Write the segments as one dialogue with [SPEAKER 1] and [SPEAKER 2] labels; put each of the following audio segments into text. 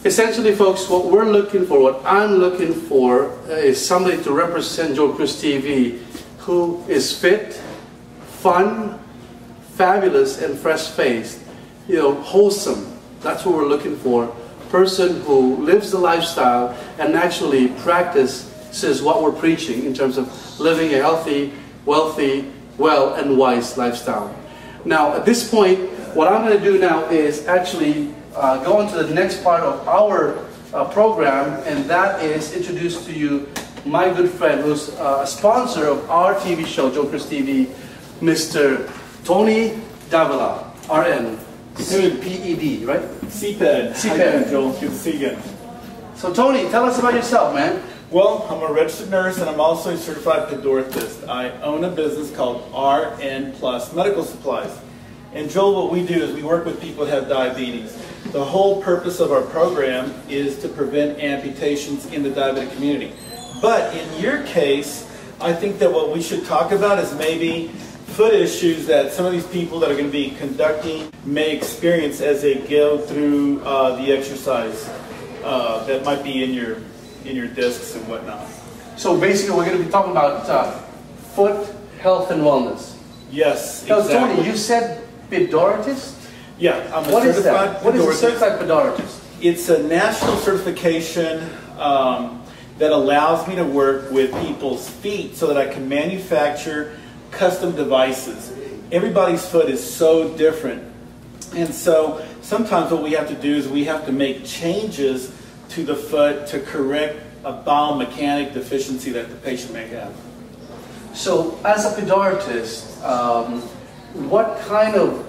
[SPEAKER 1] Essentially, folks, what we're looking for, what I'm looking for, is somebody to represent Joe Cruz TV who is fit, fun, fabulous, and fresh-faced. You know, wholesome. That's what we're looking for. Person who lives the lifestyle and actually practices what we're preaching in terms of living a healthy, wealthy, well, and wise lifestyle. Now, at this point, what I'm going to do now is actually go on to the next part of our program, and that is introduce to you my good friend who's a sponsor of our TV show, Joe Cruz TV, Mr. Tony Davila, RN. CPED, right?
[SPEAKER 2] CPED.
[SPEAKER 1] CPED.
[SPEAKER 2] Joel, good to see you again.
[SPEAKER 1] So Tony, tell us about yourself, man.
[SPEAKER 2] Well, I'm a registered nurse and I'm also a certified pedorthist. I own a business called RN Plus Medical Supplies. And Joel, what we do is we work with people that have diabetes. The whole purpose of our program is to prevent amputations in the diabetic community. But in your case, I think that what we should talk about is maybe foot issues that some of these people that are going to be conducting may experience as they go through the exercise that might be in your discs and whatnot.
[SPEAKER 1] So basically, we're going to be talking about foot health and wellness.
[SPEAKER 2] Yes,
[SPEAKER 1] Now,
[SPEAKER 2] exactly.
[SPEAKER 1] Tony, you said pedorthist?
[SPEAKER 2] Yeah, I'm a
[SPEAKER 1] What is
[SPEAKER 2] certified
[SPEAKER 1] that? What is a
[SPEAKER 2] pedorthist.
[SPEAKER 1] certified pedorthist?
[SPEAKER 2] It's a national certification that allows me to work with people's feet so that I can manufacture custom devices. Everybody's foot is so different, and so sometimes what we have to do is we have to make changes to the foot to correct a biomechanic deficiency that the patient may have.
[SPEAKER 1] So, as a pedorthist, what kind of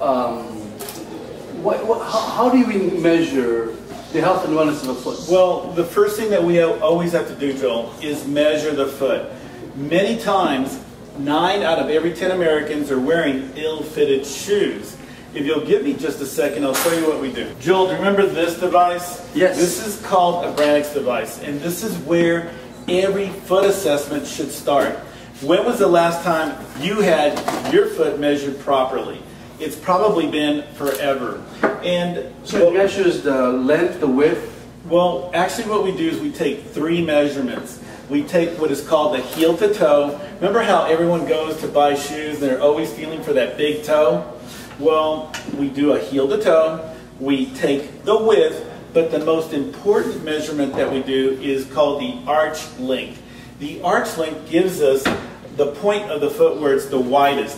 [SPEAKER 1] how do we measure the health and wellness of a foot?
[SPEAKER 2] Well, the first thing that we always have to do, Joel, is measure the foot. Many times, 9 out of every 10 Americans are wearing ill-fitted shoes. If you'll give me just a second, I'll show you what we do. Joel, do you remember this device?
[SPEAKER 1] Yes.
[SPEAKER 2] This is called a Branix device, and this is where every foot assessment should start. When was the last time you had your foot measured properly? It's probably been forever. And
[SPEAKER 1] So it measures the length, the width?
[SPEAKER 2] Well, actually what we do is we take 3 measurements. We take what is called the heel to toe. Remember how everyone goes to buy shoes and they're always feeling for that big toe? Well, we do a heel to toe. We take the width, but the most important measurement that we do is called the arch length. The arch length gives us the point of the foot where it's the widest.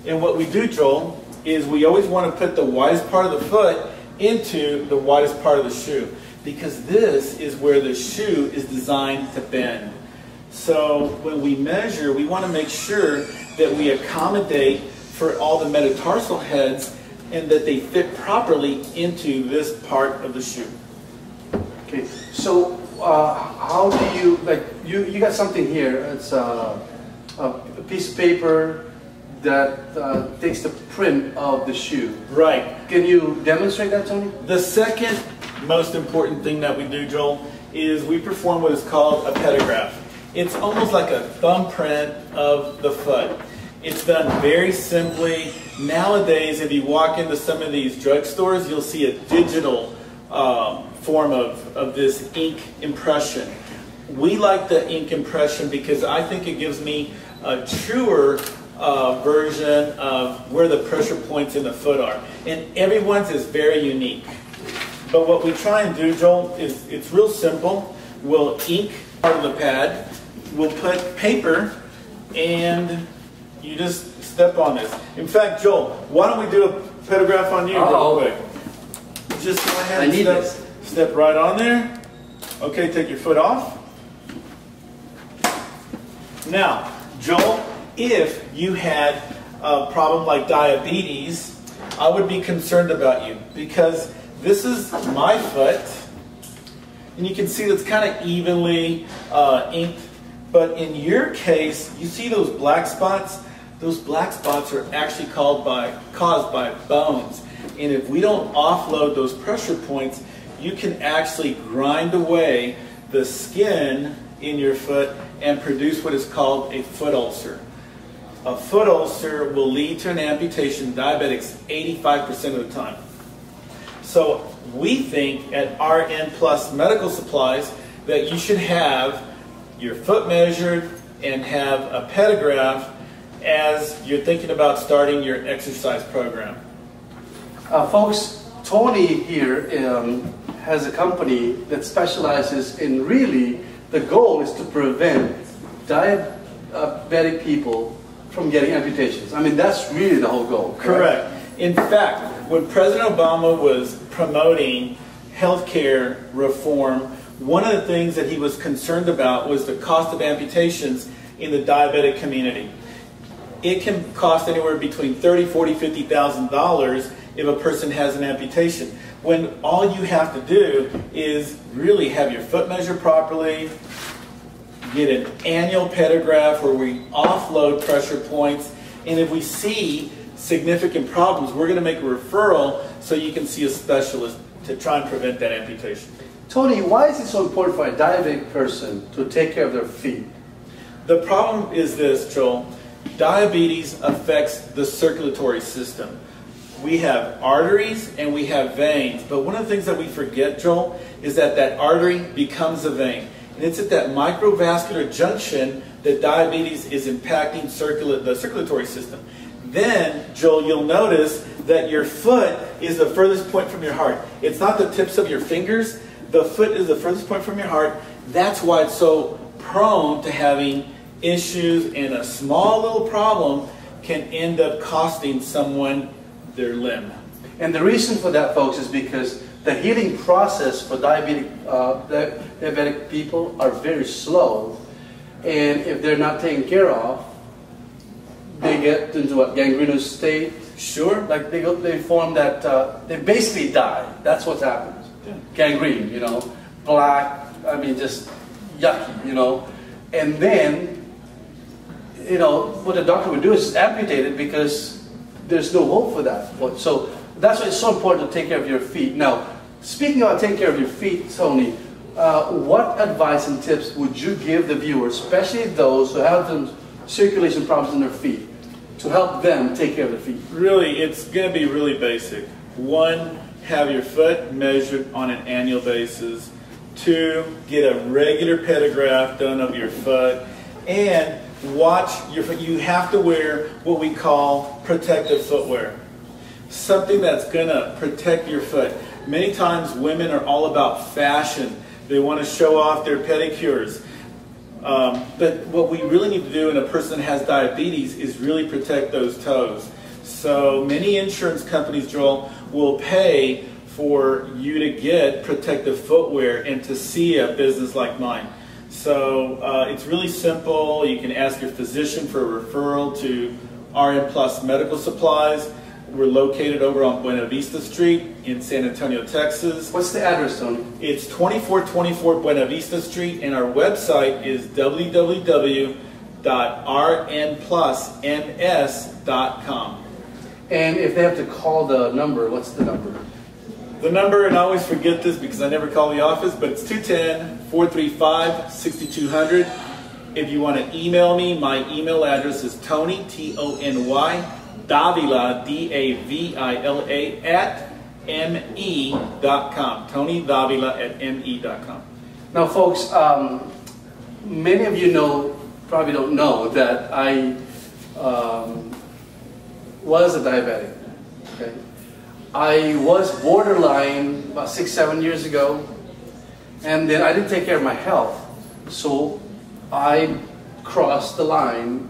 [SPEAKER 2] And what we do, Joel, is we always want to put the widest part of the foot into the widest part of the shoe, because this is where the shoe is designed to bend. So when we measure, we want to make sure that we accommodate for all the metatarsal heads and that they fit properly into this part of the shoe.
[SPEAKER 1] Okay, so how do you, like, you got something here, it's a piece of paper that takes the print of the shoe.
[SPEAKER 2] Right.
[SPEAKER 1] Can you demonstrate that, Tony?
[SPEAKER 2] The second most important thing that we do, Joel, is we perform what is called a pedograph. It's almost like a thumbprint of the foot. It's done very simply. Nowadays, if you walk into some of these drugstores, you'll see a digital form of this ink impression. We like the ink impression because I think it gives me a truer version of where the pressure points in the foot are. And everyone's is very unique. But what we try and do, Joel, is it's real simple. We'll ink part of the pad, we'll put paper, and you just step on this. In fact, Joel, why don't we do a pedograph on you real quick? Just go ahead and step right on there. Okay, take your foot off. Now, Joel, if you had a problem like diabetes, I would be concerned about you, because this is my foot, and you can see that's kind of evenly inked. But in your case, you see those black spots? Those black spots are actually caused by bones. And if we don't offload those pressure points, you can actually grind away the skin in your foot and produce what is called a foot ulcer. A foot ulcer will lead to an amputation in diabetics 85% of the time. So we think at RN Plus Medical Supplies that you should have your foot measured and have a pedograph as you're thinking about starting your exercise program.
[SPEAKER 1] Folks, Tony here has a company that specializes in, really, the goal is to prevent diabetic people from getting amputations. I mean, that's really the whole goal.
[SPEAKER 2] Correct. In fact, when President Obama was promoting healthcare reform, one of the things that he was concerned about was the cost of amputations in the diabetic community. It can cost anywhere between $30,000, $40,000, $50,000 if a person has an amputation, when all you have to do is really have your foot measured properly, get an annual pedograph where we offload pressure points, and if we see significant problems, we're going to make a referral so you can see a specialist to try and prevent that amputation.
[SPEAKER 1] Tony, why is it so important for a diabetic person to take care of their feet?
[SPEAKER 2] The problem is this, Joel. Diabetes affects the circulatory system. We have arteries and we have veins, but one of the things that we forget, Joel, is that that artery becomes a vein. And it's at that microvascular junction that diabetes is impacting the circulatory system. Then, Joel, you'll notice that your foot is the furthest point from your heart. It's not the tips of your fingers. The foot is the furthest point from your heart. That's why it's so prone to having issues, and a small little problem can end up costing someone their limb.
[SPEAKER 1] And the reason for that, folks, is because the healing process for diabetic people are very slow, and if they're not taken care of, they get into a gangrenous state.
[SPEAKER 2] Sure.
[SPEAKER 1] Like they form that, they basically die. That's what happens.
[SPEAKER 2] Yeah.
[SPEAKER 1] Gangrene, you know, black, I mean, just yucky, you know. And then, you know, what the doctor would do is amputate it because there's no hope for that. So that's why it's so important to take care of your feet. Now, speaking about taking care of your feet, Tony, what advice and tips would you give the viewers, especially those who have some circulation problems in their feet, to help them take care of their feet?
[SPEAKER 2] Really, it's going to be really basic. 1, have your foot measured on an annual basis. 2, get a regular pedograph done of your foot. And watch your foot. You have to wear what we call protective footwear. Something that's going to protect your foot. Many times women are all about fashion. They want to show off their pedicures. But what we really need to do in a person that has diabetes is really protect those toes. So many insurance companies, Joel, will pay for you to get protective footwear and to see a business like mine. So it's really simple. You can ask your physician for a referral to RN Plus Medical Supplies. We're located over on Buena Vista Street in San Antonio, Texas.
[SPEAKER 1] What's the address, Tony?
[SPEAKER 2] It's 2424 Buena Vista Street, and our website is www.rnplusms.com. And
[SPEAKER 1] if they have to call the number, what's the number?
[SPEAKER 2] The number, and I always forget this because I never call the office, but it's 210-435-6200. If you want to email me, my email address is Tony, T-O-N-Y, Davila, D-A-V-I-L-A, at me.com. Tony Davila at me.com.
[SPEAKER 1] Now, folks, many of you probably don't know that I was a diabetic. Okay? I was borderline about 6-7 years ago, and then I didn't take care of my health, so I crossed the line.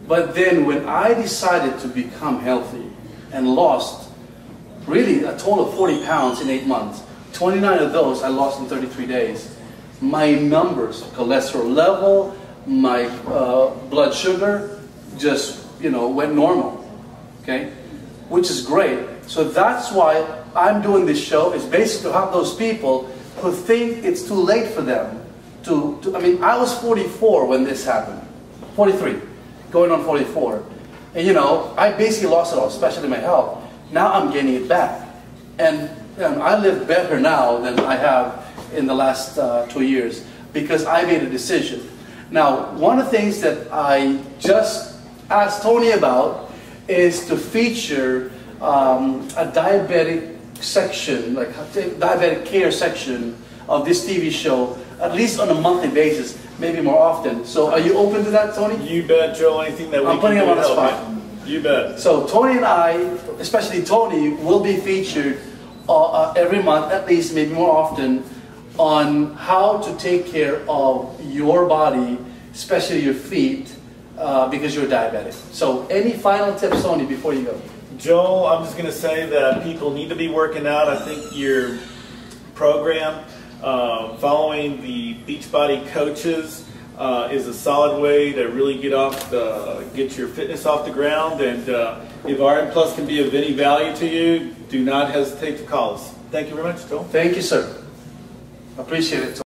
[SPEAKER 1] But then when I decided to become healthy and lost really a total of 40 pounds in 8 months, 29 of those I lost in 33 days, my numbers, cholesterol level, my blood sugar just, went normal, okay? Which is great. So that's why I'm doing this show, is basically to help those people who think it's too late for them I mean, I was 44 when this happened, 43, going on 44. And I basically lost it all, especially my health. Now I'm getting it back. And I live better now than I have in the last 2 years because I made a decision. Now, one of the things that I just asked Tony about is to feature a diabetic section, like diabetic care section of this TV show, at least on a monthly basis, maybe more often. So are you open to that, Tony?
[SPEAKER 2] You bet, Joel. Anything that we
[SPEAKER 1] I'm putting
[SPEAKER 2] can
[SPEAKER 1] him
[SPEAKER 2] do
[SPEAKER 1] on
[SPEAKER 2] to
[SPEAKER 1] the
[SPEAKER 2] help
[SPEAKER 1] spot.
[SPEAKER 2] you. You bet.
[SPEAKER 1] So Tony and I, especially Tony, will be featured every month, at least, maybe more often, on how to take care of your body, especially your feet, because you're diabetic. So any final tips, Tony, before you go?
[SPEAKER 2] Joel, I'm just going to say that people need to be working out. I think your program, following the Beachbody coaches, is a solid way to really get your fitness off the ground. And if RN Plus can be of any value to you, do not hesitate to call us. Thank you very much, Joel.
[SPEAKER 1] Thank you, sir. Appreciate it.